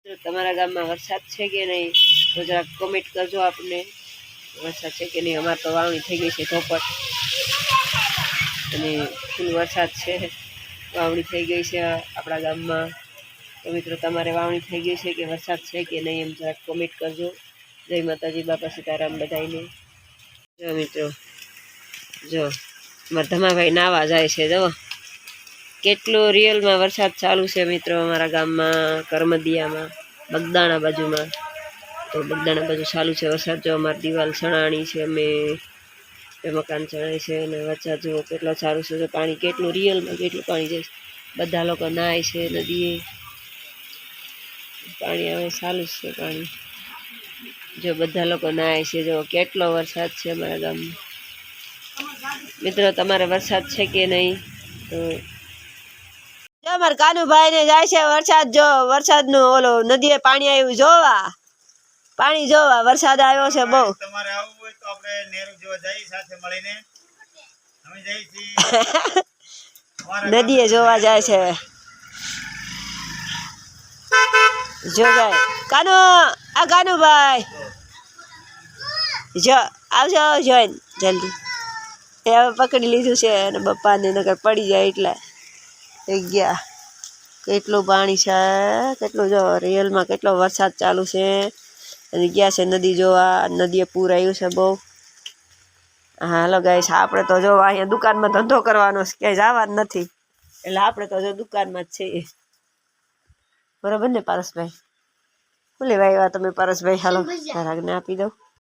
તો તમારા ગામમાં વરસાદ છે કે નહીં તો જરાક કોમેન્ટ કરજો આપને વરસાદ છે કે નહીં અમારે તો વાવણી થઈ ગઈ છે ધોપટ અને ફૂલ વરસાદ છે વાવણી થઈ ગઈ છે આપણા ગામમાં તો મિત્રો તમારે વાવણી થઈ ગઈ છે કે વરસાદ છે કે નહીં એમ જરાક કોમેન્ટ કરજો જય માતાજી બાપા સીતારામ બધાઈને જો મિત્રો જો અમારા ધમાભાઈ નાવા જાય છે જો કેટલો રિયલમાં વરસાદ ચાલુ છે મિત્રો અમારા ગામમાં કરમદિયામાં બગદાણા બાજુમાં તો બગદાણા બાજુ ચાલુ છે વરસાદ જો અમારી દિવાલ સણાણી છે અમે મકાન ચણાય છે અને વરસાદ જુઓ કેટલો સારું છે પાણી કેટલું રિયલમાં કેટલું પાણી જાય બધા લોકો નાય છે નદીએ પાણી હવે ચાલુ જ છે પાણી જો બધા લોકો નાય છે જો કેટલો વરસાદ છે અમારા ગામમાં મિત્રો તમારે વરસાદ છે કે નહીં તો જો મારા કાનુભાઈ ને જાય છે વરસાદ જો વરસાદનું ઓલો નદીએ પાણી આવ્યું જોવા પાણી જોવા વરસાદ આવ્યો છે બહુ તમારે આવવું હોય તો આપણે નેરુ જોવા જઈએ સાથે મળીને અમે જઈએ છીએ નદીએ જોવા જાય છે જો જાય કાનુ આ કાનુભાઈ જો આવજો જોઈને જલ્દી એ હવે પકડી લીધું છે અને બપ્પાને નકર પડી જાય એટલે થઈ ગયા કેટલું પાણી છે કેટલું જો રિયલમાં કેટલો વરસાદ ચાલુ છે અને ગયા છે નદી જોવા નદીએ પૂર આવ્યું છે બહુ હાલો ગાઈસ આપણે તો જો અહીંયા દુકાનમાં ધંધો કરવાનો છે ક્યાંય જવા જ નથી એટલે આપણે તો જો દુકાનમાં જ છીએ બરાબર ને પારસભાઈ શું લેવા આવ્યા તમે પારસભાઈ હાલો તારાગને આપી દઉં